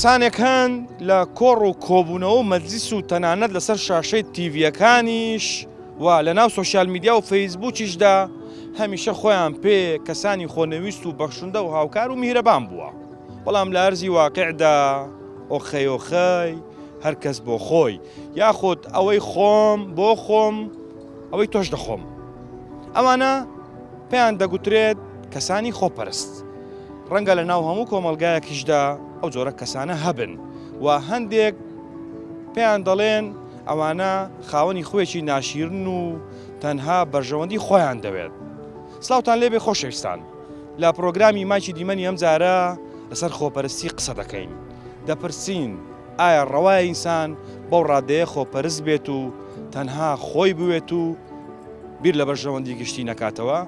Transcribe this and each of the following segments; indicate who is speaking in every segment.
Speaker 1: کەسانێک هەن لە کۆڕ و کۆبوونەوە و مەجلیس و تەنانەت لەسەر شاشەی تیڤیەکانیش و لە ناو سۆشیال میدیا و فەیسبووکیشدا هەمیشە خۆیان پێ کەسانی خۆنەویست و بەخشندە و هاوکار و میهرەبان بووە. بەڵام لە ئەرزی واقعدا ئۆخەی هەر کەس بۆ خۆی، یاخود ئەوەی خۆم بۆ خۆم ئەوەی تۆش دەخۆم. ئەوانە پێیان دەگوترێت کەسانی خۆپەرست. ڕەنگە لە ناو هەموو کۆمەلگایەکیشدا ئەو جۆرە کەسانە هەبن و هەندێک پێیان دەڵێن ئەوانە خاوەنی خوێکی ناشیرن و تەنها بەرژەوەندی خۆیان دەوێت. سلااوتان لێبێ خۆشەویستان، لە پرۆگرامی ماچی دیمەنی ئەم جارە لەسەر خۆپەرستی قسە دەکەین. دەپرسین ئایا ڕەوایە ئینسان بەو ڕادەیە خۆپەرست بێت و تەنها خۆی بوێت و بیر لە بەرژەوەندی گشتی نەکاتەوە؟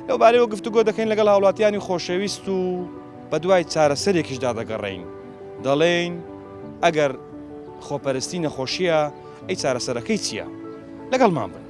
Speaker 1: لەو بارەیەوە گفتوگۆ دەکەین لەگەڵ هاوڵاتیانی خۆشەویست و بە دوای چارەسەرێکیشدا دەگەڕێین. دەڵێین ئەگەر خۆپەرستی نەخۆشیە ئەی چارەسەرەکەی چییە؟ لەگەڵمان بن.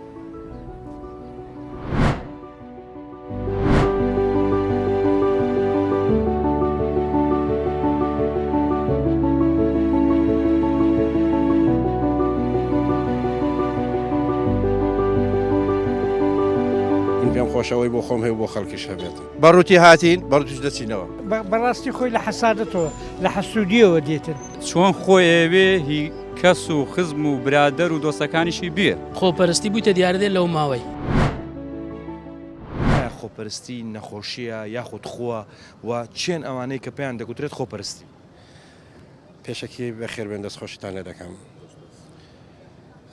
Speaker 2: خۆشەوەی بۆ خۆم هەیە بۆ خەڵکیش هەبێت.
Speaker 3: بەڕووتی هاتین بەڕووتیش دەچینەوە.
Speaker 4: بەڕاستی خۆی لە حەسادەتەوە لە حەسوودیەوە دێتن.
Speaker 5: چۆن خۆی ئەوێ هی کەس و خزم و برادەر و دۆستەکانیشی بێ.
Speaker 6: خۆپەرستی بوویتە دیارەدێت لەو ماوەی.
Speaker 1: ئایا خۆپەرستی نەخۆشیە یاخود خۆوە و چێن ئەوانەی کە پێیان دەگوترێت خۆپەرستی؟
Speaker 2: پێشەکی بەخێربێن دەستخۆشتان لێ دەکەم.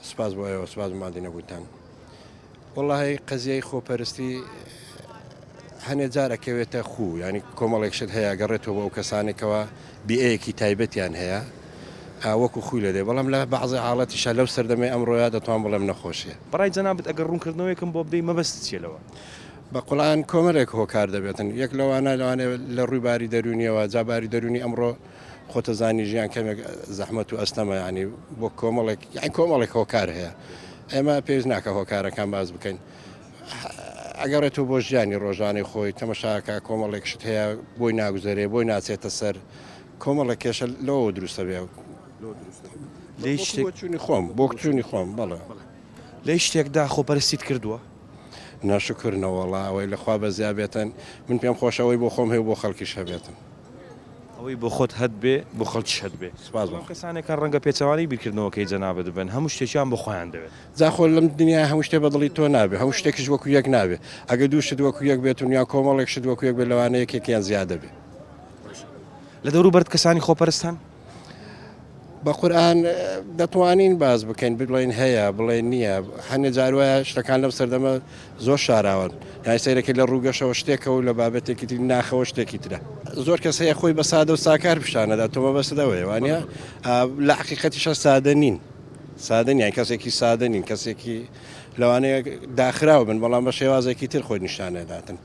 Speaker 2: سپاس بۆ ئێوە، سپاس مادی نەبووتان. وەڵاهی قەزیەی خۆپەرستی هەنێ جارەکەوێتە خوو، ینی کۆمەڵێکشت هەیە گەڕێتەوە بۆ ئەو کەسانێکەوە بیئەیەکی تایبەتیان هەیە وەکو خوی لە دێ، بەڵام لە بەعضی حاڵەتیشە لەو سەردەمەی ئەمڕۆیە دەتوان بڵێم نەخۆشیە.
Speaker 1: بەڕای جەنابەت ئەگەر ڕوونکردنەوەیەکم بۆ بدەی مەبەست چیەوە؟
Speaker 2: بە قوڵان کۆمەڵێک هۆکار دەبێتن. یەک لەوانە لە ڕووی باری دەرونیەوە جاباری دەرونی ئەمڕۆ خۆتەزانی ژیان کەمێک زەحمەت و ئەستەمە، ینی بۆ کۆمەڵێک یان کۆمەڵێک هۆکار هەیە. ئێمە پێویست ناکە هۆکارەکان باز بکەین. ئەگەڕێتەوە بۆ ژیانی ڕۆژانەی خۆی تەمەشاکە کۆمەڵێکشت هەیە بۆی ناگوزارێ بۆی ناچێتە سەر کۆمەڵێک کێشە لەوە دروستە بێ. چوونی خۆم بۆ کچوونی خۆم بەڵێ
Speaker 1: لەی شتێکدا خۆپەرستیت کردووە؟
Speaker 2: ناشکردنەوەڵا ئەوەی لەخوا بە زیابێتن من پێم خۆشەوەی بۆ خۆم هەیە بۆ خەڵکیش هەبێتن.
Speaker 1: ئەوەی بۆ خۆت هەت بێ بۆ خەڵکیش هەت بێ. سپاس بۆ کەسانێکە ڕەنگە پێچەوانی بیرکردنەوەکەی جەنابەت بن هەموو شتێکیان بۆ خۆیان دەوێت.
Speaker 2: جاخۆ لەم دنیا هەموو شتێ بەدڵی تۆ نابێ، هەموو شتێکیش وەکو یەک نابێ. ئەگە دوو شت وەکو یەک بێتون یا کۆمەڵێک شت وەکو یەک بێ لەوانەیە یەکێکیان زیادە بێ.
Speaker 1: لە دەوروبەرت کەسانی خۆپەرستان؟
Speaker 2: بە قورئان دەتوانین باز بکەین بڵێن هەیە بڵێن نییە. هەنێ جاروایە شتەکان لەم سەردەمە زۆر شاراون، یانی سەیرەکەی لە ڕووگەشەوە شتێکەوە و لە بابەتێکی تری ناخەوە شتێکی ترە. زۆر کەس هەیە خۆی بە سادە و ساکار پیشانەدا تۆمە بەستەوەی وانە لە حقیقەتیشە سادە نین، سادە نیان کەسێکی سادە نین، کەسێکی لەوانەیە داخراوە بن بەڵام بە شێوازێکی تر خۆی نیشانەداتن.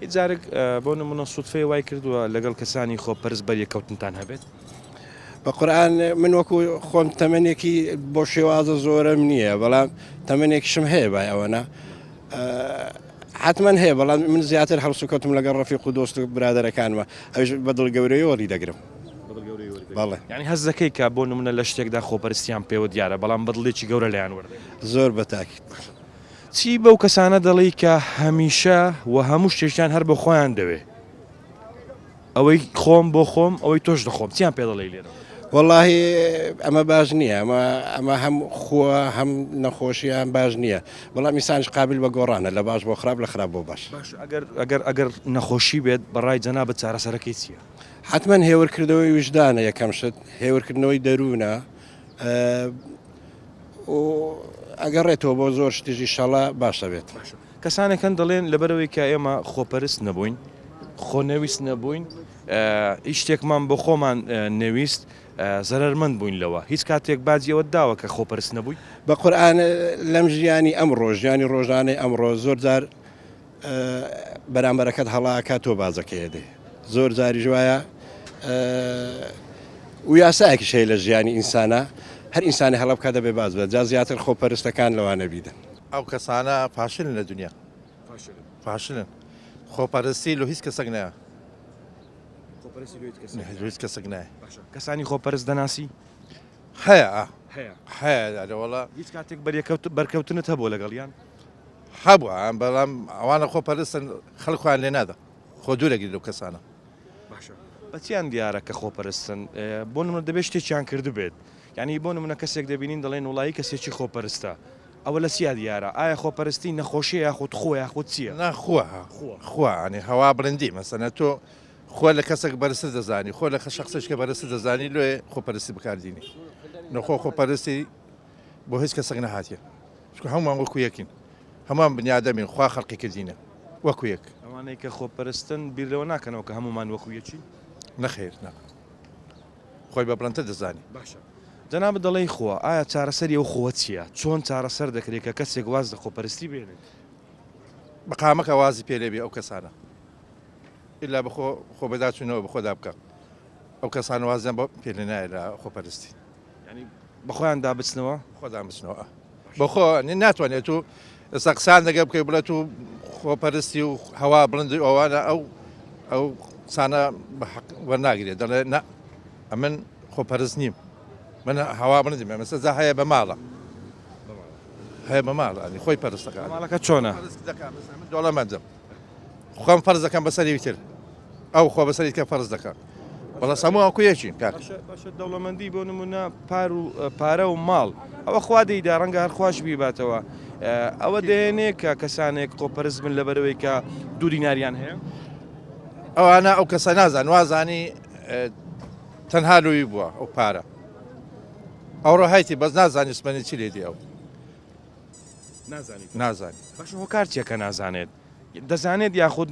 Speaker 1: هیچ جارێک بۆ نمونە سوودفەی وای کردووە لەگەڵ کەسانی خۆپەرست بەریەکەوتنتان هەبێت؟
Speaker 2: بە قورئان من وەکو خۆم تەمەنێکی بۆ شێوازە زۆرم نییە، بەڵام تەمەنێکیشم هەیە بای ئەوەنە حتمما هەیە، بەڵام من زیاتر هەڵسوکەوتم لەگەڵ ڕەفیق و دۆست و برادەرەکانمە ئەوش بەدڵ گەورەی وەری دەگرم. بەڵێ
Speaker 1: یعنی هەز دەکەی کە بۆ نمونە لە شتێکدا خۆپەرستیان پێوە دیارە بەڵام بەدڵێکی گەورە لەیان وەردەگرێت.
Speaker 2: زۆر بەتاکید.
Speaker 1: چی بەو کەسانە دەڵێی کە هەمیشە و هەموو شتێکیان هەر بۆ خۆیان دەوێ؟ ئەوەی خۆم بۆ خۆم ئەوەی تۆش دەخۆم، چیان پێ دەڵێی لێرە؟
Speaker 2: واللهی ئەمە باش نییە، ئەمە هەم خۆوە هەم نەخۆشییان باش نییە، بەڵام میسانش قابل بە گۆڕانە لە باش بۆ خراپ لە خراپ بۆ باش.
Speaker 1: ئەگەر نەخۆشی بێت بەڕای جەنابەت چارەسەرەکەی چییە؟
Speaker 2: حتمما هێورکردنەوەی وجدانە یەکەم شت، هێورکردنەوەی دەروونە ئەگەڕێتەوە بۆ زۆر شتیژی شەڵا باشە بێت.
Speaker 1: کەسانێکن دەڵێن لەبەرەوەی کە ئێمە خۆپەرست نەبووین، خۆنەویست نەبووین، هیچ شتێکمان بۆ خۆمان نەویست، زەرمەند بووین لەوە. هیچ کاتێک بازیەوە داوە کە خۆپەرست نەبووی؟
Speaker 2: بە قورئان لەم ژیانی ئەمڕۆ ژیانی ڕۆژانەی ئەمڕۆ زۆر جار بەرامبەرەکەت هەڵاکات تۆ بازەکەی دێ، زۆر جاری ژوایە و یاسایەکیش هەیە لە ژیانی ئینسانە، هەر ئینسانی هەڵە بکات دەبێ باز بێت، جا زیاتر خۆپەرستەکان لەوانە بیدەن.
Speaker 3: ئەو کەسانە پاشلن لە دنیا، پاشلن خۆپەرستی لە هیچ کەسێک نایە. هیچ کەسێک نایە
Speaker 1: کەسانی خۆپەرست دەناسی
Speaker 3: هەیە
Speaker 1: هەیە
Speaker 3: هەیە وڵا
Speaker 1: هیچ کاتێک بەرکەوتنت هەبوو لەگەڵیان
Speaker 3: هەبووە بەڵام ئەوانە خۆپەرستن خەڵکوان لێ نادا خۆ دوورەگری لەو کەسانە
Speaker 1: بەچیان دیارە کە خۆپەرستن بۆ نمونە دەبێت شتێکیان کرد بێت یعنی بۆ نمونە کەسێک دەبینین دەڵێن وڵایی کەسێکی خۆپەرستە ئەوە لە سیا دیارە ئایا خۆپەرستی نەخۆشیە یاخود خۆ یاخود چییە
Speaker 3: خواانێ هەوا بڵندی مەسەنە تۆ خۆ لە کەسێک بەرز دەزانی خۆ لە شخصێککە بەرز دەزانی لێ خۆپەرستی بکاردینی نەخۆ خۆپەرستی بۆ هیچ کەسێک نەهاتیە هەمومان وەکو یەکین هەمان بنیادەمین خوا خەڵقی کردینە وەکو یەک
Speaker 1: ئەوانەی کە خۆپەرستن بیرەوە ناکەنەوە کە هەمومان وەکو یەکی
Speaker 3: نەخێر خۆی بە بڵندتر دەزانی
Speaker 1: باشە جەنابەت دەڵێی خۆ ئایا چارەسەری ئەو خۆوە چییە چۆن چارەسەر دەکرێت کە کەسێک واز لە خۆپەرستی بێنێت
Speaker 3: بەقامەکە وازی پێلێبێ ئەو کەسانە ئللا بە خۆ بەداچوونەوە بە خۆدا بکە ئەو کەسان وازیان بە پێلێ نایە لە خۆپەرستی
Speaker 1: ینی بەخۆیان دابچنەوە
Speaker 3: خۆدان بچنەوە بەخۆ ناتوانێت تو ئێستا قسان دەگە بکەی بڵێت و خۆپەرستی و هەوا بڵندی ئەوانە ئەو سانە وەرناگرێت دەڵێ نە ئەمن خۆپەرست نیم من هەوا بڵندی مەسەجا هەیە بە ماڵە هەیە بە ماڵ ئەنی خۆی پەرستەکە
Speaker 1: ماڵەکە چۆنە
Speaker 3: دۆڵەمەندم خۆم فەرز دەکەم بەسەری تر ئەو خۆ بەسەری کە فەرز دەکەم بەڵە سەموو ئەو کویەکین کاک
Speaker 1: باشە دەوڵەمەندی بۆ نمونە پارە و ماڵ ئەوە خوا دەیدا ڕەنگە هەر خوش بیباتەوە ئەوە دێنێ کە کەسانێک خۆپەرست بن لەبەرەوەی کە دوو دیناریان هەیە
Speaker 3: ئەوانە ئەو کەسە نازان وازانی تەنها لوی بووە ئەو پارە ئەوڕۆ هایتی بەس نازانی سمەنی چی لێ دی ئەو نازانی
Speaker 1: باش هۆکار چیە کە نازانێت دەزانێت یاخود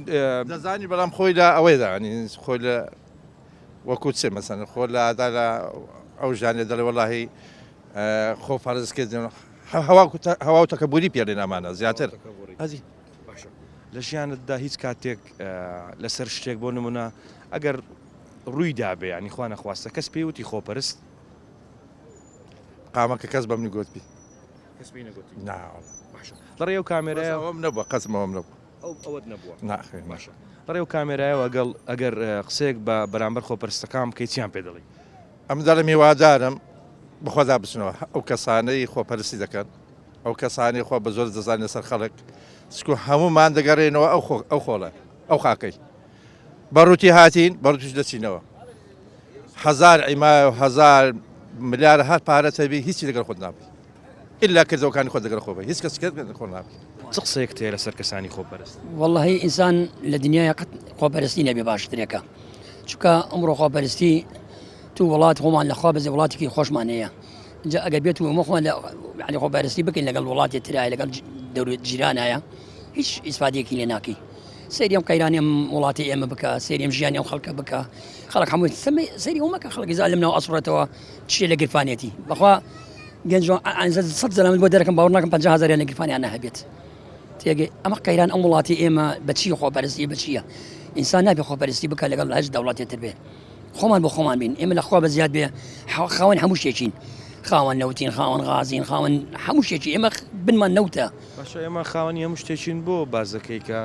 Speaker 3: دەزانی بەڵام خۆی لە ئەوەیدا ینی خۆی لە وەکو چێ مەسەن خۆ لە ئادا لە ئەو ژانێ دەڵێ وەڵاهی خۆ فەرزکردن هەوا و تەکەبوری پێڵێ نامانە زیاتر هەزی
Speaker 1: لە ژیانتدا هیچ کاتێک لەسەر شتێک بۆ نمونە ئەگەر ڕووی دابێ ینی خوا نەخواستە کەس پێی وتی خۆپەرست
Speaker 3: قامەکە کەس بەم نگوتبی
Speaker 1: لەڕێ و کامێرایە
Speaker 3: ئەوم نەبووە قەسمەوەم نەبوو
Speaker 1: ئەوەت نەبووە
Speaker 3: ناخێ
Speaker 1: باشە لەڕێ و کامێرایەوە ئەگەر قسێک بە بەرامبەر خۆپەرستەکان بکەیت چیان پێ دەڵی
Speaker 3: ئەم دەڵێ میوادارم بەخۆدا بچنەوە ئەو کەسانەی خۆپەرستی دەکەن ئەو کەسانی خۆ بە زۆر دەزانێت سەر خەڵک سکو هەمومان دەگەڕێنەوە ئەو خۆڵە ئەو خاکەی بەڕووتی هاتین بەڕوتیش دەچینەوە هزار عیمایە و هزار ملیار هەر پارە تەبی هیچی لەگەڵ خۆت نابی ئللا کردەوەکانی خۆ دەگەڵ خۆبی هیچ کەس خۆ نابی
Speaker 1: چ قسەیەک تێ لەسەر کەسانی خۆپەرست
Speaker 7: والله ئینسان لە دنیای قەت خۆپەرستی نەبێ باشترێکە چونکە ئەمڕۆ خۆپەرستی تو وڵات خۆمان لەخوا بەزێ وڵاتێکی خۆشمان هەیە اینجا ئەگەر بێت و مەخۆن ینی خۆپەرستی بکەین لەگەڵ وڵاتی ترایە لەگەڵ دەورێت جیرانایە هیچ ئیسفادەیەکی لێ ناکەی سەریم قەیرانی ئەم وڵاتی ئێمە بکە سەریم ژیانی ئەم خەڵکە بکە خەڵک هەمووی سەری ئەومەکە خەڵکی زال لەمنەوە ئەسوڕێتەوە چیە لە گرفانێتی بەخوا گەنج 100 زەلامت بۆ دەرەکەم باوەڕ ناکەم 50,000 لە گرفانیان نەهەبێت تێگەی ئەمە قەیران ئەم وڵاتی ئێمە بەچی خۆپەرستی بچیە ئینسان نابێ خۆپەرستی بکە لەگەڵ هەر دەوڵاتێتر بێ خۆمان بۆ خۆمان بین ئێمە لەخوا بە زیاد بێ خاوەن هەموو شتێکین خاوەن نەوتین خاوەن غازین خاوەن هەموو شتێکی ئێمە بنمان نەوتە
Speaker 1: باشە ئێمە خاوەنی هەموو شتێکین بۆ بازەکەی کە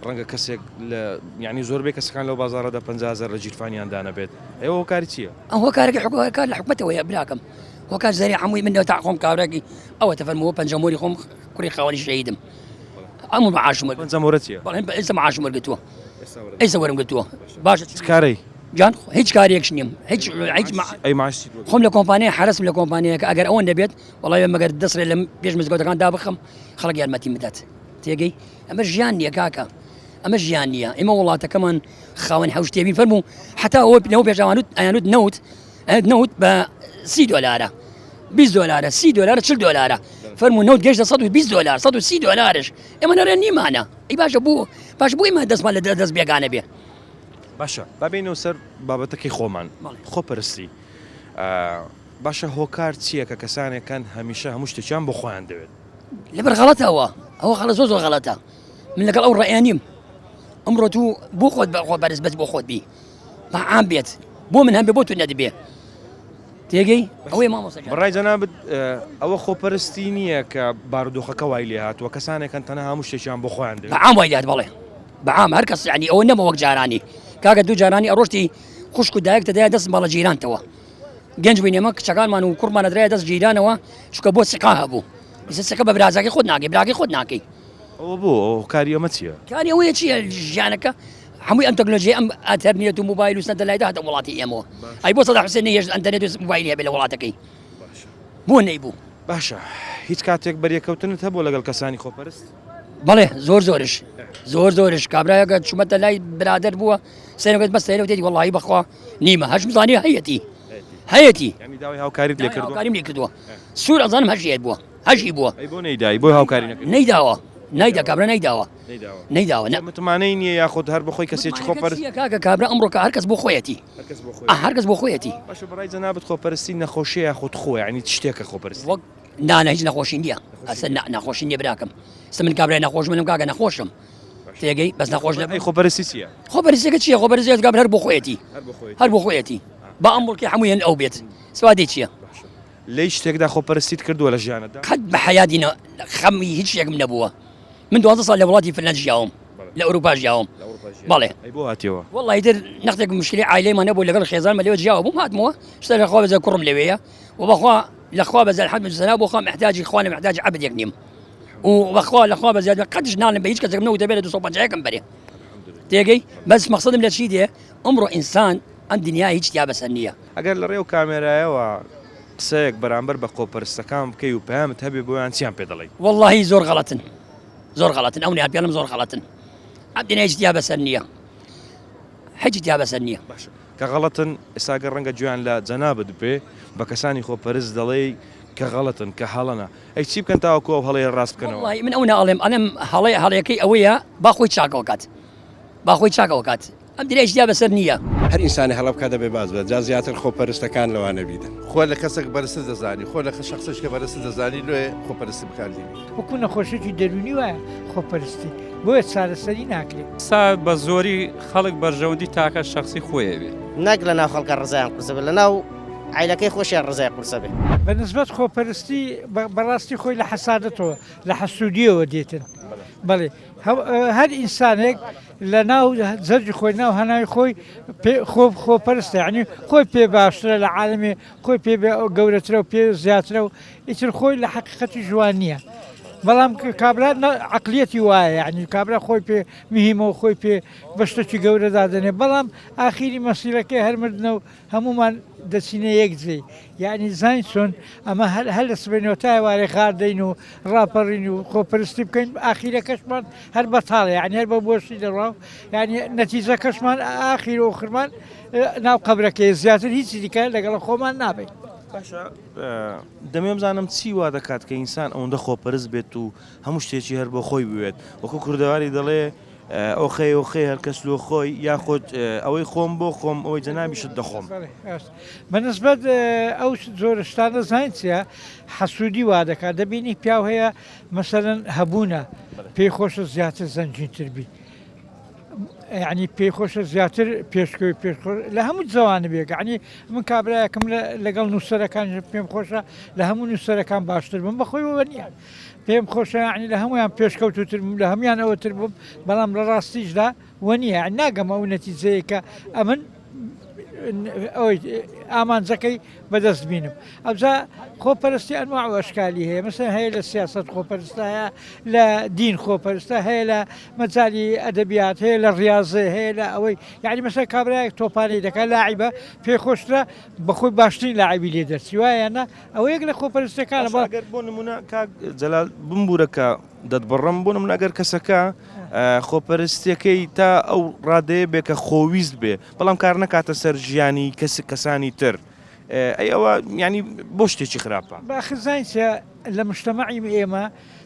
Speaker 1: ڕەنگە کەسێک لە ینی زۆربەی کەسەکان لەو بازارەدا 50,000 لە جیرفانیان دانەبێت ئێوە هۆکاری چییە؟
Speaker 7: ئەم هۆکارێکی کار لە حکومەتەوەیە براکەم هۆکار زەری هەمووی من تا خۆم کاورێکی ئەوە تەفەرمەوە پەنجەمۆری خۆم کوڕی خاوەنی شەهیدم ئەموو معاشم
Speaker 1: پەنجەمۆرە چییە؟
Speaker 7: بەڵێن ئێستا معاشم وەرگرتووە ئێستا وەرم گرتووە باشە
Speaker 1: چ کارەی؟
Speaker 7: جان هیچ کارێکش نیم هیچ
Speaker 1: ئەی ماشتی
Speaker 7: خۆم لە کۆمپانیای حرسم لە کۆمپانیەکە ئەگەر ئەوەن دەبێت وڵای مەگەر دەسرێت لە پێش مزگەوتەکان دابخەم خەڵک یارمەتی بدات تێگەی ئەمە ژیان نییە کاکە ئەمە ژیان نییە ئێمە وڵاتەکەمان خاوەن هەوشتێبین فەرموو حتا ئەوە پێنەوە پێشوانوت ئەیانوت نەوت بە $30 $20 $30 $40 فەرموو نەوت گەشتە $120 $130 ئێمە نەڕێن نیمانە ئەی باشە بوو ئێمە دەستمان لە دەست بێگانە بێ
Speaker 1: باشە بابینەوە سەر بابەتەکەی خۆمان خۆپەرستی باشە هۆکار چییە کە کەسانێکان هەمیشە هەموو شتێکیان بۆ خۆیان دەوێت
Speaker 7: لەبەر غەڵەتەوە ئەوە خەڵە زۆر غەڵەتە من لەگەڵ ئەو ڕێیانیم ئەمڕۆ تو بۆ خۆت خۆپەرست بەس بۆ خۆت بی بە عام بێت بۆ من هەم بێ بۆ تو نەدەبێ تێگەی ئەوەی مامۆستا
Speaker 1: بەڕای جەنابەت ئەوە خۆپەرستی نییە کە بارودۆخەکە وای لێ هاتووە کەسانێکن تەنها هەموو شتێکیان بۆ خۆیان دەوێت
Speaker 7: بە عام وای لێت بەڵێ بە عام هەر کەس ینی ئەوە نەبە وەک جارانی کاکە دوو جارانی ئەڕۆشتی خوشک و دایک دەدایە دەست ماڵە جیرانتەوە گەنج بووین ئێمە کچەکانمان و کوڕمان دەدرایە دەست جیرانەوە چکە بۆ سقا هەبوو سقا بە برازاکی خۆت ناکەی براکی خۆت ناکەی
Speaker 1: ئەوە بۆ ئەو کاری ئەمە چییە؟
Speaker 7: کاری ئەوەیە چییە ژیانەکە هەمووی ئەم تەکنۆلۆژی ئەم ئەتەرنێت و موبایل و سەتەلایت هاتە وڵاتی ئێمەوە ئەی بۆ سەدا حوسێن هێز ئەنتەرنێت و موبایلی هەبێ لە وڵاتەکەی بۆ نەیبوو
Speaker 1: باشە هیچ کاتێک بەریەکەوتنت هەبوو لەگەڵ کەسانی خۆپەرست؟
Speaker 7: بەڵێ زۆرش کابراەکە چوومەتە لای برادر بووە سێنەکەت بەستێنەوە تێتی وەڵی بەخوا نیمە هەش بزانانی هەیەتی
Speaker 1: یعنی داوای هاوکاریت لێ کردووە؟
Speaker 7: هاوکاریم لێ کردووە سوور ئەزانم هەژیت بووە هەژی بووە
Speaker 1: ئەی بۆ نەیدایی بۆی هاوکاری نەکرد؟
Speaker 7: نەیدا کابرا نەیداوە
Speaker 1: متمانەی نییە یاخود هەر بخۆی کەسێکی خۆپەرست
Speaker 7: کاکە کابرا ئەمڕۆکە هەرکەس بۆ خۆیەتی هەرکەس بۆ خۆیەتی
Speaker 1: باشە بەڕای جەنابەت خۆپەرستی نەخۆشیە یاخود خۆ یعنی شتێکە خۆپەرستی
Speaker 7: وەک نانە هیچ نەخۆشی نییە ئەسە نەخۆشی نییە براکەم من کابرای نەخۆش منم کاکە نەخۆشم تێگەی بەس نەخۆش
Speaker 1: ئەی خۆپەرستی چییە؟
Speaker 7: خۆپەرستێکە چییە خۆپەرستێک کابرا هەر بۆ خۆیەتی هەر بۆ خۆیەتی با ئەم وڵکی هەموویان ئەو بێت سوادی چییە؟
Speaker 1: لی شتێکدا خۆپەرستیت کردووە لە ژیانەدا؟
Speaker 7: قەت بە حەیاتی خەمی هیچ شتێکم نەبووە من 12 ساڵ لە وڵاتی فنلەند ژیاوم لە ئەوروپا ژیاوم بەڵێ
Speaker 1: ئەی بۆ هاتیەوە؟
Speaker 7: وەڵی تر نەختێک مشکلی عایلەیمان نەبوو لەگەڵ خێزانمە لێوە جیاوە بووم هاتمەوە شتە لەخوا بەزە کوڕم لەوەیە و بەخوا لەخوا بەزە الحەمد لله بۆ خۆم محتاجی خوانە محتاج عەبدێک نیم و بەخوا لەخوا بەزە قەتش ناڵم بە هیچ کەسێکم نەوتە بێت 250 بەرێ تێگەی بەس مەقسەدم لە چی دێ ئەمڕۆ ئینسان ئەم دنیا هیچ تیا بەسەر نییە
Speaker 1: ئەگەر لە ڕێو کامێرایەوە قسەیەک بەرامبەر بە خۆپەرستەکان بکەی و پەیامت هەبێ بۆیان چیان پێ دەڵێی؟
Speaker 7: واللهی زۆر غەڵەتن ئەو نیان زۆر غەڵەتن ئەم دنیا هیچ تیا بەسەر نییە هیچ تیا بەسەر نییە
Speaker 1: کە غەڵەتن ئێستاگە ڕەنگە گویان لە جەنابەت بێ بە کەسانی خۆپەرست دەڵێ کە غەڵەتن کە هەڵەنە ئەی چی بکەن تاوەکو ئەو هەڵەیە ڕاست بکەنەوە؟
Speaker 7: والله من ئەو ناڵێم ئەلم هەڵەیەکەی ئەوەیە با خۆی چاکەوە کات ئەم دنیا هیچ تیا بەسەر نییە
Speaker 2: هەر ئینسانی هەڵە بکات دەبێ باز بێت جا زیاتر خۆپەرستەکان لەوانە بیدەن
Speaker 3: خۆ لە کەسێک بەرزتر دەزانی خۆ لە شخصش کە بەرزتر دەزانی لێ خۆپەرستی بکاردێنی
Speaker 4: وەکو نەخۆشێکی دەرونی وایە خۆپەرستی بۆیە چارەسەری ناکرێت
Speaker 5: سا بە زۆری خەڵک بەرژەوەندی تاکە شخصی خۆیە بێ
Speaker 8: نەک لە ناو خەڵکە ڕزایان قورسە بێ لە ناو عیلەکەی خۆشیان ڕزای قورسە بێ
Speaker 4: بە نسبەت خۆپەرستی بەڕاستی خۆی لە حەسادەتەوە لە حەسوودیەوە دێتن بەڵێ هەر ئینسانێک لە ناو زەرجی خۆی ناو هەناوی خۆی خۆپەرستە یعنی خۆی پێ باشترە لە عالمێ خۆی پێ گەورەترە و پێ زیاترە و ئیتر خۆی لە حەقیقەتی جوان نییە بەڵام کابرا عقلەتی وایە یعنی کابرا خۆی پێ مهمەوە خۆی پێ بەشتێکی گەورە دادنێ بەڵام ئاخیری مەسیرەکەی هەرمردنەوە هەمومان دەچینە یەک جێ یعنی زین چۆن ئەمە هەر لە سبێنەوە تا وارێ خاردەین و ڕاپەڕین و خۆپەرستی بکەین ئاخیرە کەشمان هەر بەتاڵە یعنی هەر بە بۆشتی دەڕاو یعنی نەتیجە کەشمان ئاخیر و خرمان ناو قەبرەکەی زیاتر هیچی دیکە لەگەڵ خۆمان نابێت
Speaker 1: باشە دەمێم زانم چی وا دەکات کە ئینسان ئەوەندە خۆپەرست بێت و هەموو شتێکی هەر بۆ خۆی بوێت وەکو کوردەواری دەڵێ ئۆخێ هەرکەس لۆ خۆی یاخود ئەوەی خۆم بۆ خۆم ئەوەی جەنابیشت دەخۆم
Speaker 4: بەنسبەت ئەو زۆر شتانە زانچە حەسوودی وا دەکات دەبینی پیاو هەیە مەسەرەن هەبوونە پێی خۆشە زیاتر زەنجینتر بی یعنی پێی خۆشە زیاتر پێشکەوی لە هەموو جوانە بێک عنی من کابراایەکەم لەگەڵ نووسەرەکان پێم خۆشە لە هەموو نووسەرەکان باشتر بم بەخۆیەوە نییە پێم خۆشە عنی لە هەمویان پێشکەوتوتر لە هەمان ئەوەتر بووم بەڵام لە ڕاستیشدا وە نییە ناگەمە ئەو نەتیجەیەکە ئەمن ئەوی ئامانجەکەی بەدەست بینم ئەوجا خۆپەرستی ئەنواع ئەشکالی هەیە مەسەن هەیە لە سیاست خۆپەرستە هەیە لە دین خۆپەرستە هەیە لە مەجای ئەدەبیات هەیە لە ڕاضێ هەیە لە ئەوەی یعنی مەسەر کابراایەک تۆپانەی دەکات لاعیبە پێخۆشترە بەخۆی باشترین لاعیبی لێ دەرچی وایەنە ئەوە یەک لە خۆپەرستەکانە
Speaker 1: بۆ نمونە کاک جەلال بمبورەکە دەتبڕم بۆ نمونە ئەگەر کەسەکە خۆپەرستیەکەی تا ئەو ڕادەیە بێ کە خۆویست بێ بەڵام کار نەکاتە سەر ژیانی کەسانی تر ئەی ئەوە ینی بۆ شتێکی خراپە
Speaker 4: باخزانیە لە مشتەمەعی ئێمە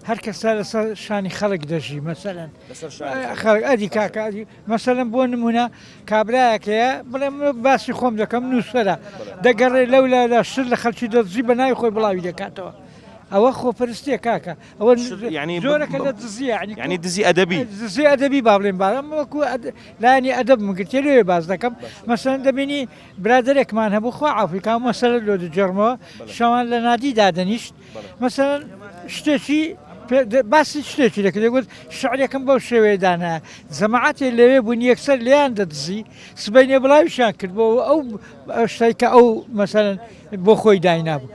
Speaker 4: هەر کەسا لەسەر شانی خەڵک دەژی مەسەرەن ئەدی کاکادی مەسەرم بۆ نمونە کابراایەکەیە بڵێ باسی خۆم دەکەم نووسەرە دەگەڕێ لەولا لە شر لە خەلکی دەزی بە ناوی خۆی بڵاوی دەکاتەوە ئەوە خۆپەرستیە کاکە ئەوە زۆرەکە لە دزیە
Speaker 1: ینی دزی ئەدەبی
Speaker 4: دزی ئەدەبی با بڵێن بارم وەکو لایانی ئەدەب مگرتێ لێ باز دەکەم مەسەن دەبینی برادێکمان هەبوو خوا ئافریکا مەسەر لۆ دەجێڕمەوە شەوان لە نادی دادەنیشت مەسەن شتێکی باسی شتێکی دەکرد دەگوت شعرێکم بەو شێوەیەدانە جەماعەتێ لەوێ بوون یەکسەر لێیان دەدزی سبەینێ بڵاویشیان کردبەوە ئەو شتێک کە ئەو مەسەرەن بۆ خۆی داینابوو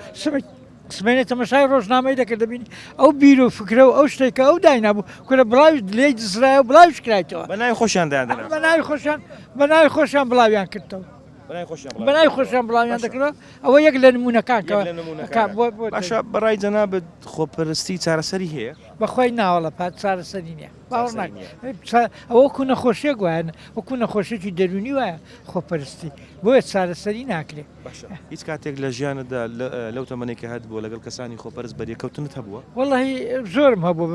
Speaker 4: سبەینێ تەمەشای ڕۆژنامەی دەکرد دەبینی ئەو بیر و فکرە و ئەو شتێکە ئەو داینابوو کورە بڵاوی لێی دزرایە و بڵاویش کرایەوە
Speaker 1: بە ناوی خۆشیان دادەنا
Speaker 4: بە ناوی خۆشیان بڵاویان کردەوە بەناوی خۆشیان بڵاویان دەکرەوە ئەوە یەک لە نمونونەکانکەوە
Speaker 1: باشە بەڕای جەنابەت خۆپەرستی چارەسەری هەیە
Speaker 4: بەخۆی ناوەڵە پات چارەسەری نییە باوەڕ ئەوە کو نەخۆشیە گوایە وەکو نەخۆشیێکی دەرونی وایە خۆپەرستی بۆیە چارەسەری ناکرێت
Speaker 1: هیچ کاتێک لە ژیانەدا لەو تەمەنێکە هەت بووە لەگەڵ کەسانی خۆپەرست بەریەکەوتنت هەبووە
Speaker 4: وەڵی زۆرم هەبوو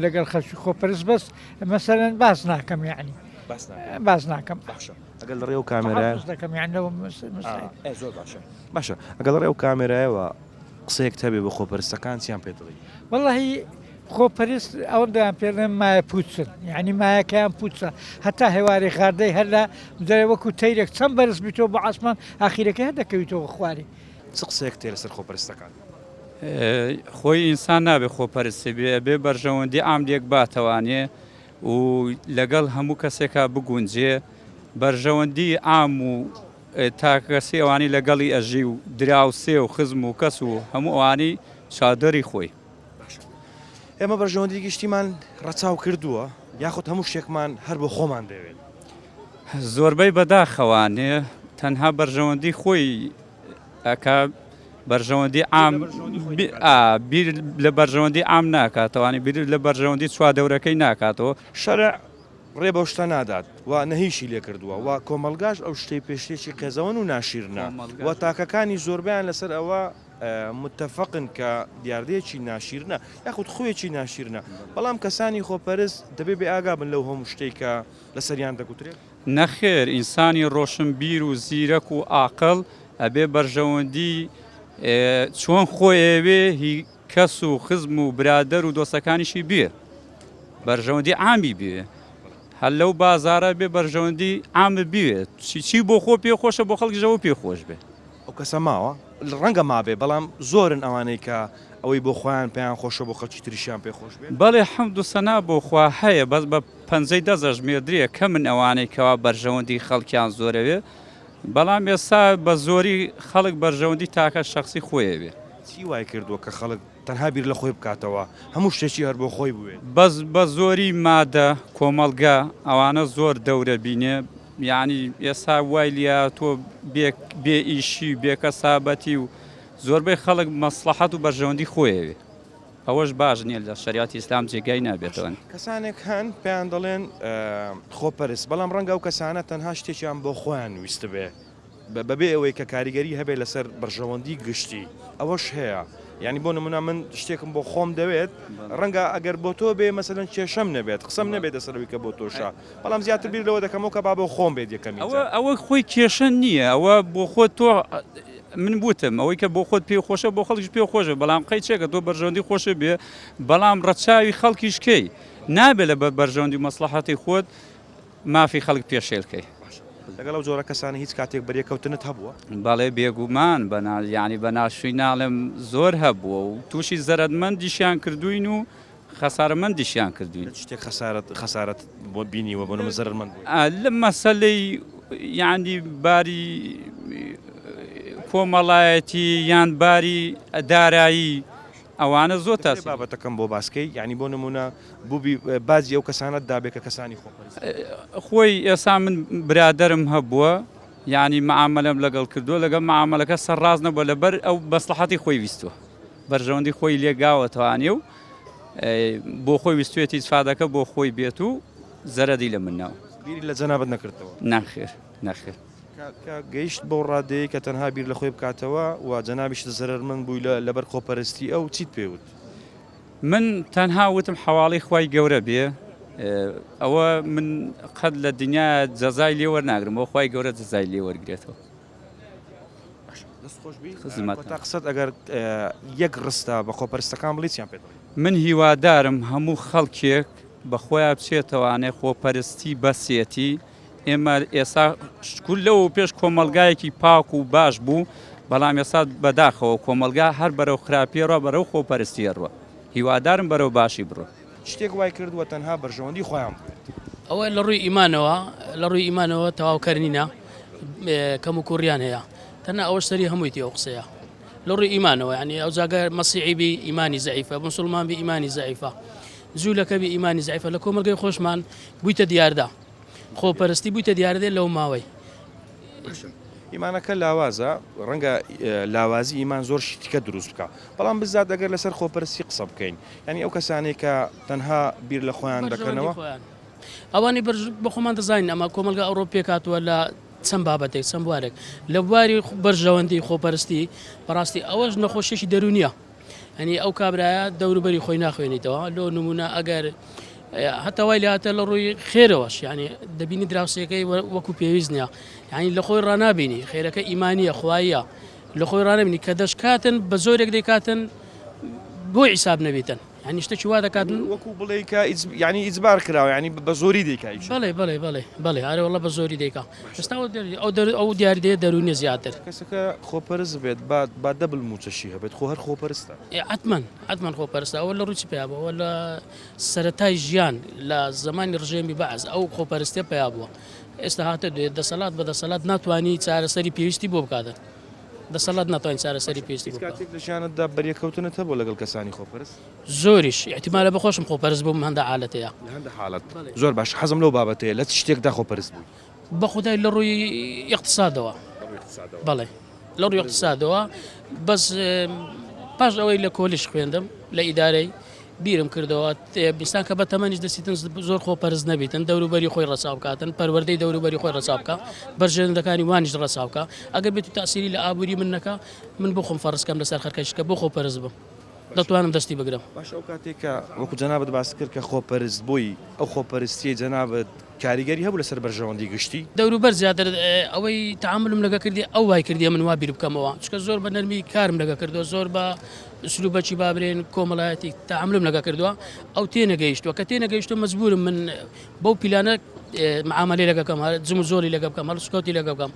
Speaker 4: لەگەڵ خەڵکی خۆپەرست بەس مەسەرەن باس ناکەم یعنی باز ناکەم
Speaker 1: ئەگەل لە ڕێو کامێرە
Speaker 4: دەکەم یانەوە
Speaker 1: زۆر باشە ئەگەڵ ڕێو کامێرایەوە قسەیەک هەبێ بە خۆپەرستەکان چیان پێدڵی
Speaker 4: وەڵی خۆپەرست ئەوەندایان پێڵێن مایە پوچن یعنی مایەکەیان پوچە هەتا هێواری خاردەی هەر لە دەرێ وەکو تەیرێک چەند بەرز بیتەوە بە ئاسمان ئاخیرەکە هەر دەکەویتەوە خواری
Speaker 1: چ قسەیەک تێ لەسەر خۆپەرستەکان
Speaker 5: خۆی ئینسان نابێ خۆپەرستی بێ بەرژەوەندی ئامدێک باتەوانێ و لەگەڵ هەموو کەسێکا بگونجێ بەرژەوەندی ئام و تاکەسی ئەوانی لەگەڵی ئەژی و دراوسێ و خزم و کەس و هەموو ئەوانی چادەری خۆی
Speaker 1: ئێمە بەرژەوەندی گشتیمان ڕەچاو کردووە یاخود هەموو شتێکمان هەر بۆ خۆمان دەوێت
Speaker 5: زۆربەی بەداخەوانێ تەنها بەرژەوەندی خۆی ئەکا بەرژەوەندی عام بیر لە بەرژەوەندی عام ناکاتەوانی بیر لە بەرژەوەندی چوادەورەکەی ناکاتەوە
Speaker 1: شەرع ڕێ بە شتە نادات و نەهیشی لێ کردووە و کۆمەلگاش ئەو شتەی پێشتێکی قێزەوەن و ناشیرنا و تاکەکانی زۆربیان لەسەر ئەوە متتەفقن کە دیاردەیەکی ناشیرنە یاخود خوێکی ناشیرنە بەڵام کەسانی خۆپەرست دەبێ بێ ئاگا بن لەو هەموو شتێک کە لەسەریان دەگوترێت
Speaker 5: نەخێر ئینسانی ڕۆشنبیر و زیرەک و ئاقل ئەبێ بەرژەوەندی چۆن خۆیەوێ هی کەس و خزم و برادەر و دۆستەکانیشی بێ بەرژەوەندی عامی بێ هەر لەو بازارە بێ بەرژەوەندی عامە بێت چی بۆ خۆ پێخۆشە بۆ خەڵکیژەوە پێخۆش بێ
Speaker 1: ئەو کەسە ماوە ڕەنگە مابێ بەڵام زۆرن ئەوانەی کە ئەوەی بۆ خۆیان پێیان خۆشە بۆ خەڵکی تریشیان پێخۆش بێت
Speaker 5: بەڵێ حەمد و سەنا بۆ خوا هەیە بەس بە 50 ژمێردرێ کە من ئەوانەی کەوا بەرژەوەندی خەڵکیان زۆرەوێ بەڵام ئێستا بە زۆری خەڵک بەرژەوەندی تاکە شخصی خۆیەوێ
Speaker 1: چی وای کردووە کە خەڵک تەنها بیر لە خۆی بکاتەوە هەموو شتێکی هەر بۆ خۆی بوێت
Speaker 5: بەس بە زۆری مادە کۆمەلگا ئەوانە زۆر دەورە بینێ یعنی ئێستا وای لیا تۆ بێ ئیشی بێکەسابەتی و زۆربەی خەڵک مەسلحەت و بەرژەوەندی خۆیەوێ ئەوەش باش نییە لە شریعەتی ئیسلام جێگای نابێتەوە
Speaker 1: کەسانێک هەن پێیان دەڵێن خۆپەرست بەڵام ڕەنگە و کەسانە تەنها شتێکیان بۆ خۆیان ویستە بێ بەبێ ئەوەی کە کاریگەری هەبێت لەسەر بەرژەوەندی گشتی ئەوەش هەیە یعنی بۆ نمونە من شتێکم بۆ خۆم دەوێت ڕەنگە ئەگەر بۆ تۆ بێ مەسەلەن کێشەم نەبێت قسەم نەبێت دەسەرەوەی کە بۆ تۆشە بەڵام زیاتر بیر لەوە دەکەمەوە کە با بۆ خۆم بێت یەکەمی
Speaker 5: ئەوە خۆی کێشە نییە ئەوە بۆ خۆت تۆ من بوتم ئەوەی کە بۆ خۆت پێخۆشە بۆ خەڵکیش پێخۆشە بەڵام قەی چێکە تۆ بەرژەوەندی خۆشە بێ بەڵام ڕەچاوی خەڵکیشکەی نابێت لە بەرژەوەندی مەسلحەتی خۆت مافی خەڵک پێشێلکەی
Speaker 1: لەگەڵ ئەو جۆرە کەسانی هیچ کاتێک بەریەکەوتنت هەبووە
Speaker 5: بەڵێ بێگومان ینی بە ناشووی ناڵێم زۆر هەبووە و تووشی زەرەتمەندیشیان کردوین و خەسارەمەندیشیان کردوین
Speaker 1: شتێک خەسارەت بۆ بینیوە بۆ نمە زەرمەند
Speaker 5: لە مەسەلەی یعنی باری کۆمەڵایەتی یان باری دارایی ئەوانە زۆر تاسی
Speaker 1: بابەتەکەم بۆ باسکەی یعنی بۆ نمونە بووبی بازی ئەو کەسانت دابێت کە کەسانی خۆپەرست
Speaker 5: خۆی ئێستا من برادرم هەبووە یعنی معاملەم لەگەڵ کردووە لەگەڵ معاملەکە سەرڕاز نەبووە لەبەر ئەو بەسلحەتی خۆی ویستووە بەرژەوەندی خۆی لێگاوەتەوانێ و بۆ خۆی ویستوێتی ئیسفادەکە بۆ خۆی بێت و زەرەدی لە منناوە
Speaker 1: بیری لە جەنابەت نەکردەوە
Speaker 5: نەخێر
Speaker 1: گەیشت بەو ڕادەیە کە تەنها بیر لە خۆی بکاتەوە و جەنابیش زەرمەند بووی لەبەر خۆپەرستی ئەو چیت پێوت
Speaker 5: من تەنها وتم حواڵی خوای گەورە بێ ئەوە من قەت لە دنیا جەزای لێ وەرناگرم بۆ خوای گەورە جەزای لێ وەرگێتەوە
Speaker 1: تا قسەت ئەگەر یەک ڕستە بە خۆپەرستەکان بڵیتیان پێ
Speaker 5: من هیوادارم هەموو خەڵکێک بە خۆیان بچێتەوانێ خۆپەرستی بەسێتی ئێمە ئێستا شکول لەوە پێش کۆمەلگایەکی پاک و باش بوو بەڵام ئێستا بەداخەوە کۆمەلگا هەر بەرەو خراپیێڕە بەرەو خۆپەرستیێڕوە هیوادارم بەرەو باشی بڕۆ.
Speaker 1: شتێک وای کردووە تەنها بەرژەوەندی خۆیان بکرێت.
Speaker 6: ئەوە لە ڕووی ئیمانەوە تەواوکەرنینە کەم و کوڕیان هەیە تەنها ئەوە سەری هەموویتی ئەو قسەیە لە ڕووی ئیمانەوە ینی ئەو جاگە مەسیحی بی ئیمانی زەعیفە مسلمان بی ئیمانی زەعیفە جوولەکە بی ئیمانی زەعیفە لە کۆمەلگەی خۆشمان بوویتە دیاردا خۆپەرستی بوویتە دیاردێ لەو ماوەی
Speaker 1: ئیمانەکە لاوازە ڕەنگە لاوازی ئیمان زۆر شتیکە دروست بکە بەڵام بزات ئەگەر لەسەر خۆپەرستی قسە بکەین ینی ئەو کەسانێک کە تەنها بیر لە خۆیان دەکەنەوە
Speaker 6: ئەوانی بە خۆمان دەزانین ئەمە کۆمەلگا ئەوڕۆپیە کاتووە لە چەند بابەتێک چەند بوارێک لە بواری بەرژەوەندی خۆپەرستی بەڕاستی ئەوەش نەخۆشیێکی دەرونیە ئەنی ئەو کابرایە دەوروبەری خۆی ناخوێنیتەوە لۆ نمونە ئەگەر هەتاوای لاتە لە ڕووی خێرەوەش ینی دەبینی دراوسەکەی وەکو پێویست نیە ینی لە خۆی ڕنابینی خێرەکە ئیمانیە خواییە لە خۆی ڕانەبینی کە دەشکاتن بە زۆرێک دەیکاتن بۆی حیساب نەبێتن ینی شتێکی وا دەکاتن
Speaker 1: وەکو بڵێ کە ینی ئیجبار کراوە ینی بە زۆری دەیکای
Speaker 6: بەڵێ هەرێوەڵە بە زۆری دەیکا ئێستا ئەو دیاریدەیە دەرونی زیاتر
Speaker 1: کەسەکە خۆپەرست بێت با دەبل موچەشی هەبێت خۆ هەر خۆپەرستە
Speaker 6: حتمما خۆپەرستە ئەوە لە ڕووی پیا بووە لە سەرەتای ژیان لە زمانی ڕژێمی بەعز ئەو خۆپەرستی پیا بووە ئێستا هاتە دوێت دەسەڵات بە دەسەڵات ناتوانانی چارەسەری پێویستی بۆ بکاتن دەسەڵات ناتوانین چارەسەری پێویستی
Speaker 1: کاتێک لە ژیانتدا بەریەکەوتنت هەبوو لەگەڵ کەسانی خۆپەرست
Speaker 6: زۆریش احتیمالە بەخۆشم خۆپەرست بووم هەندە حالەتەیە
Speaker 1: هەندە حاڵەت زۆر باش حەزم لەو بابەتەیە لە شتێکدا خۆپەرست بووی
Speaker 6: بە خودای لە ڕووی اقتصادەوە بەڵێ لە ڕووی اقتصادەوە بەس پاش ئەوەی لە کۆلیش خوێندم لە ئیدارەی بیرم کردەوە بیستان کە بە تەمەنیش دەسیتن زۆر خۆپەرست نەبیتن دەوروبەری خۆی ڕەچاو بکاتن پەروەردەی دەوروبەری خۆی ڕەچاو بکە بەرژێنەکانی وانیش ڕەچاو بکە ئەگەر بێت و تاسیری لە ئابووری من نەکە من بۆ خۆم فەرزکەم لەسەر خەرکەشکە بۆ خۆپەرست بم دەتوانم دەستی بگرم
Speaker 1: باش ئەو کاتێککە وەکو جەنابەت باس کرد کە خۆپەرست بووی ئەو خۆپەرستی جەنابەت کاریگەری هەبوو لەسەر بەرژەوەندی گشتی
Speaker 6: دەوروبەر زیاتر ئەوەی تعاملم لەگە کردی ئەو وای کردی من وا بیر بکەمەوە چکە زۆر بە نەرمی کارم لەگە کردو زۆر بە سلوبەچی بابرێن کۆمەڵایەتی تعاملم لەگە کردووە ئەو تێنەگەیشتووە کە تێنەگەیشتو مەجبورم من بەو پیلانە معاملەی لەگەکەم جم و زۆری لەگە بکەم هەڵسکۆتی لەگە بکەم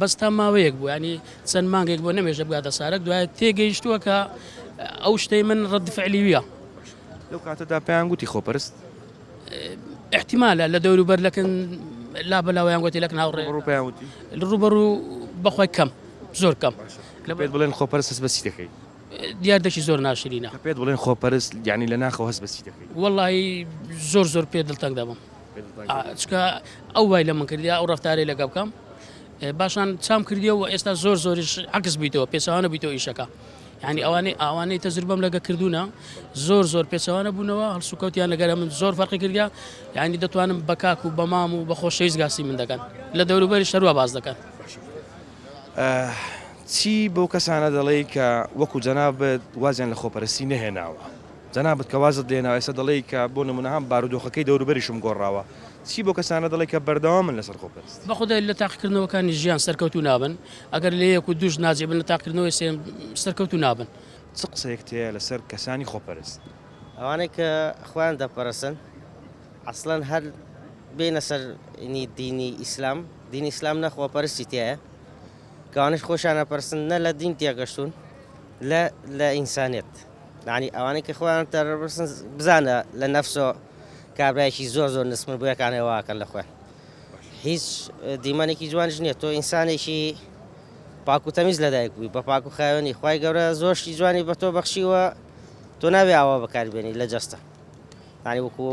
Speaker 6: بەس تا ماوەیەک بوو ینی چەند مانگێک بۆ نەمێژە بگاتە سارەک دوایە تێگەیشتووە کە ئەو شتەی من ڕەد فعلی ویە
Speaker 1: لەو کاتەدا پێیان گوتی خۆپەرست
Speaker 6: احتیمالە لە دەوروبەر لەکن لا بەلاوەیان گوتی لەکن هاوڕێ ڕوبەڕوو بەخۆی کەم زۆر کەم
Speaker 1: لە پێت بڵێن خۆپەرست هەست بەسی دەکەی
Speaker 6: دیاردەشی زۆر ناشرینە
Speaker 1: پێت بڵێن خۆپەرست یعنی لە ناخەوە هەست بەسی دەکەی
Speaker 6: وەڵی زۆر پێ دڵتەنگ دەبم چکە ئەو وای لە من کردیا ئەو ڕفتارەی لەگە بکەم باشان چام کردیەوە ئێستا زۆریش عکس بیتەوە پێچەوانە بیتەوە ئیشەکە ینی ئەوانەی تەجربەم لەگە کردوونە زۆر پێچەوانە بوونەوە هەڵسوکەوتیان لەگەرە من زۆر فەرقی کردیا ینی دەتوانم بە کاک و بە مام و بە خۆشەویست گاسی من دەکەن لە دەوروبەری شەروە باز دەکەن
Speaker 1: چی بەو کەسانە دەڵێ کە وەکو جەنابەت وازیان لە خۆپەرستی نەهێناوە جەنابەت کە وازت دێناوە ئێستا دەڵێ کە بۆ نمونە هەم بارودۆخەکەی دەوروبەریشم گۆڕاوە چی بۆ کەسانە دەڵێ کە بەردەوام من لەسەر خۆپەرست
Speaker 6: بە خودای لە تاقیکردنەوەکانی ژیان سەرکەوتو نابن ئەگەر لە یەک و دووش ناجێبن لە تاقیکردنەوەی سێم سەرکەوتو نابن
Speaker 1: چ قسەیەک تەیە لەسەر کەسانی خۆپەرست
Speaker 8: ئەوانەی کە خۆیان دەپەرستن ئەسڵەن هەر بینە سەر دینی ئیسلام دینی ئیسلام نەخۆپەرستی تایە کەوانش خۆشیان نەپەرستن نە لە دین تێگەشتون لە ئینسانێت ینی ئەوانەی کە خۆیان تەپەرستن بزانە لە نەفسۆ کابرایەکی زۆر نسمر بۆ یەکانەوە واکەن لە خۆیان هیچ دیمانێکی جوانش نییە تۆ ئینسانێکی پاک و تەمیز لەدایک بووی بە پاک و خاوێنی خوای گەورە زۆرشی جوانی بە تۆ بەخشیوە تۆ ناوێ ئاوا بەکاربێنی لە جەستە ینی وەکو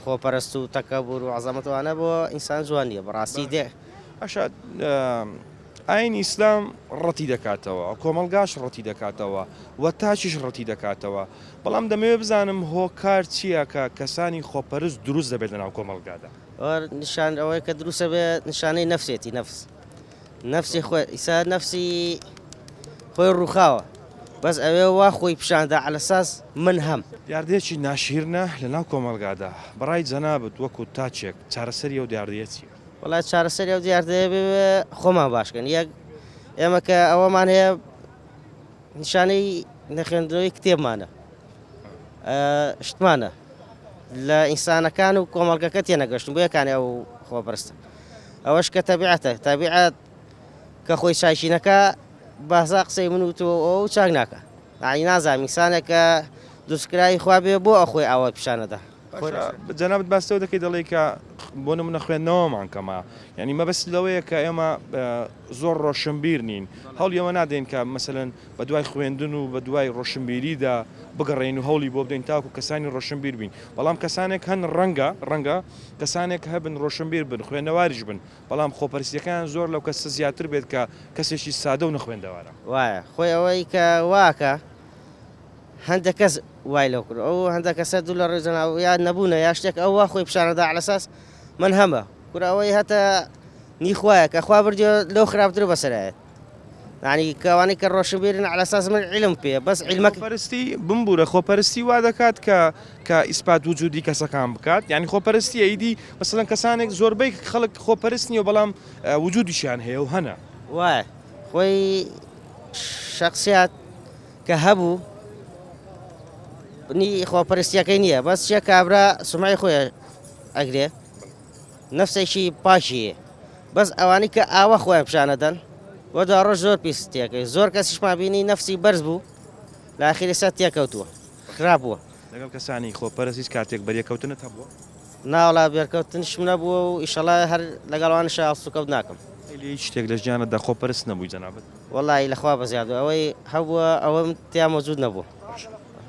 Speaker 8: خۆپەرست و تەکەبور و عەزەمەتوانە بۆ ئینسان جوان نییە بەڕاستی دێ
Speaker 1: ئەشاد ئاین ئیسلام ڕەتی دەکاتەوە کۆمەلگاش ڕەتی دەکاتەوە و تاچیش ڕەتی دەکاتەوە بەڵام دەمەوێت بزانم هۆکار چییە کە کەسانی خۆپەرست دروست دەبێت لەناو کۆمەلگادا
Speaker 8: نیشان ئەوەی کە دروستە بێت نیشانەی نەفسێتی نەفسی خۆی ئیسا نەفسی خۆی ڕووخاوە بەس ئەوێ وا خۆی پیشاندا على ئەساس من هەم
Speaker 1: دیاردەیەکی ناشیرنە لەناو کۆمەلگادا بەڕای جەنابەت وەکو تاچێک چارەسەری ئەو دیاردەیە چییە
Speaker 8: وڵات چارەسەری ئەو دیاردەیە بێ خۆمان باشکەن یەک ئێمە کە ئەوەمان هەیە نیشانەی نەخێندنەوەی کتێبمانە شتمانە لە ئینسانەکان و کۆمەڵگەکە تێنەگەشتن بۆ یەکانی ئەو خۆپەرستە ئەوەش کە تەبیعەتە تەبیعەت کە خۆی چاکینەکە بازا قسەی من و تۆ ئەو چاک ناکە ینی نازانم ئینسانێکە دروستکرایی خوا بێ بۆ ئەخۆی ئاوا پیشانەدا
Speaker 1: جەنابەت باستەوە دەکەی دەڵێ کە بۆ نمونە خوێندنەوەمان کەمە یعنی مەبەست لەوەیە کە ئێمە زۆر ڕۆشنبیر نین هەوڵ ئێمە نادەین کە مەسەلەن بە دوای خوێندن و بە دوای ڕۆشنبیریدا بگەڕێن و هەوڵی بۆ بدەین تاکو کەسانی ڕۆشنبیر بین بەڵام کەسانێک هەن ڕەنگە کەسانێک هەبن ڕۆشنبیر بن خوێندەواریش بن بەڵام خۆپەرستیەکان زۆر لەو کەسە زیاتر بێت کە کەسێکی سادە و نەخوێندەوارە
Speaker 8: وایە خۆی ئەوەی کە واکە هەندێک کەس وای لەو کرد ئەو هەندێک کەسە دوو لە ڕێزەناو یا نەبوونە یا شتێک ئەوە خۆی پیشانەدا علەساس من هەمە کوراوەی هەتە نیخوایە کە خوا بردیۆ لەو خراپتر بەسەرایەت ینی کەوانی کە ڕۆشنبیرن علەساس من عیلم پێ بەس عیلمەک
Speaker 1: خۆپەرستی بمبورە خۆپەرستی وا دەکات کە ئیسپات وجودی کەسەکان بکات یعنی خۆپەرستی ئەیدی مەسەلەن کەسانێک زۆربەی خەڵک خۆپەرست نیە بەڵام وجودیشیان هەیە و هەنە
Speaker 8: وایە خۆی شخصیات کە هەبوو نی خۆپەرستیەکەی نییە بەس چێ کابرا سمای خۆی ئەگرێ نفسێکی پاشیە بەس ئەوانی کە ئاوە خۆیان پیشانەدەن بۆ دا ڕۆژ زۆر پیسێکەکەی زۆر کەسیشمان بینی نفسی بەرز بوو لە ئاخری سەر تێکەوتووە خراپ بووە
Speaker 1: لەگەڵ کەسانی خۆپەرستی کاتێک بەریەکەوتنت هەبووە
Speaker 8: ناوڵا بێرکەوتنش منە بووە و ئیشەڵا هەر لەگەڵوانش هەڵسوکەوت ناکەم
Speaker 1: لێ شتێک لە ژیانەتدا خۆپەرست نەبووی جەنابەت
Speaker 8: وەڵی لەخوا بەزیاد ئەوەی هەبووە ئەوەم تیا مەوجود نەبوو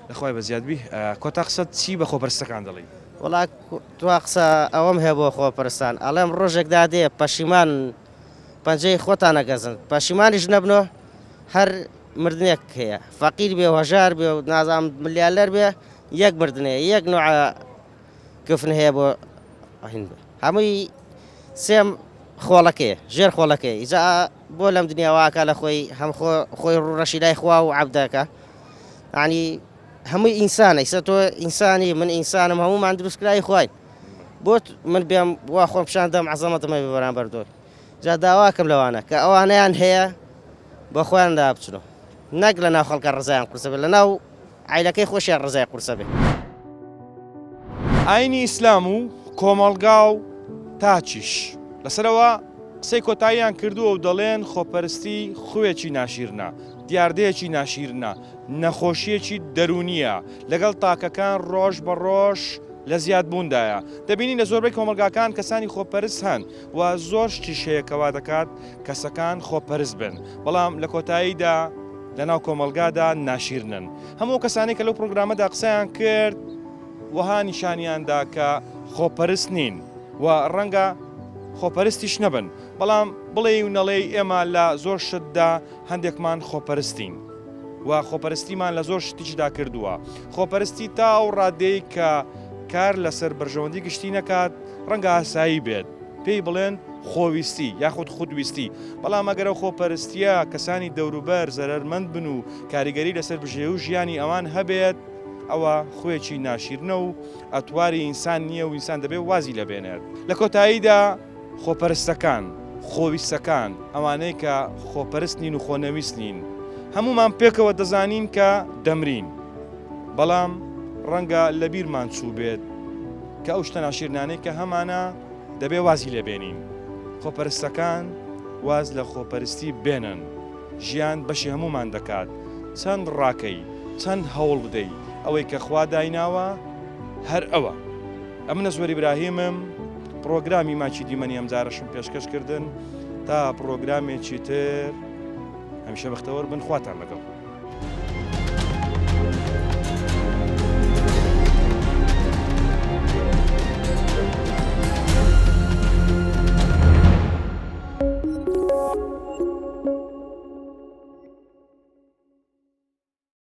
Speaker 1: لەخوای بەزیادبی کۆتا قسەت چی بە خۆپەرستەکان دەڵێ
Speaker 8: وڵا تو قسە ئەوەم هەیە بۆ خۆپەرستان ئەڵێم ڕۆژێکدا دێ پەشیمان پەنجەی خۆتان نەگەزن پەشیمانیش نەبنەوە هەر مردنێک هەیە فەقیر بێ هەژار بێ و نازام ملیالەر بێ یەک مردنەیە یەک نوع کفن هەیە بۆ هەمووی سێم خۆڵەکەیە ژێر خۆڵەکەی ئیجا بۆ لەم دنیاواکە لە خۆی هەم خۆی ڕوڕەشی لای خوا و عەبدەکە ینی هەمووی ئینسانە ئیسە تۆ ئینسانی من ئینسانم هەموومان دروستکرای خوای بۆ من بێم وا خۆم پیشان دەم عەزەمەتمە بێ بەرامبەر دۆر جا داواکەم لەوانە کە ئەوانەیان هەیە بە خۆیاندا بچنەوە نەک لە ناو خەڵکە ڕزایان قورسە بێت لە ناو عیلەکەی خۆشیان ڕزای قورسە بێت
Speaker 1: ئاینی ئیسلام و کۆمەڵگا و تاچیش لەسەرەوە قسەی کۆتاییان کردووە و دەڵێن خۆپەرستی خوێکی ناشیرنە دیاردەیەکی ناشیرنە نەخۆشیەکی دەرونیە لەگەڵ تاکەکان ڕۆژ بە ڕۆژ لە زیادبووندایە دەبینی لە زۆربەی کۆمەلگاکان کەسانی خۆپەرست هەن و زۆر شتیش هەیە کەوا دەکات کەسەکان خۆپەرست بن بەڵام لە کۆتاییدا لەناو کۆمەلگادا ناشیرنن هەموو کەسانی کە لەو پرۆگرامەدا قسەیان کرد وەها نیشانیاندا کە خۆپەرست نین و ڕەنگە خۆپەرستیش نەبن بەڵام بڵێ و نەڵێ ئێمە لە زۆر شتدا هەندێکمان خۆپەرستین و خۆپەرستیمان لە زۆر شتیشدا کردووە خۆپەرستی تا و ڕادەی کە کار لەسەر بەرژەوەندی گشتی نەکات ڕەنگە ئاسایی بێت پێی بڵێن خۆویستی یاخود خودویستی بەڵام ئەگەرە خۆپەرستیە کەسانی دەوروبەر زەرمەند بن و کاریگەری لەسەر بژێ و ژیانی ئەوان هەبێت ئەوە خوێکی ناشیرنە و ئەتواری ئینسان نییە و ئینسان دەبێت وازی لەبێنێت لە کۆتاییدا خۆپەرستەکان خۆویستەکان ئەوانەی کە خۆپەرست نین و خۆنەویست نین هەمومان پێکەوە دەزانین کە دەمرین بەڵام ڕەنگە لە بیرمان چوو بێت کە ئەو شتە ناشیرنانەی کە هەمانە دەبێ وازی لێبێنین خۆپەرستەکان واز لە خۆپەرستی بێنن ژیان بەشی هەمومان دەکات چەند ڕاکەی چەند هەوڵ بدەی ئەوەی کە خوا دایناوە هەر ئەوە ئەمنە زۆری براهیمم پرۆگرامی ماچی دیمەنی ئەمجارەشم پێشکەش کردن تا پرۆگرامێکی تر هەمیشە بەختەوەر بن خواتان لەگەڵ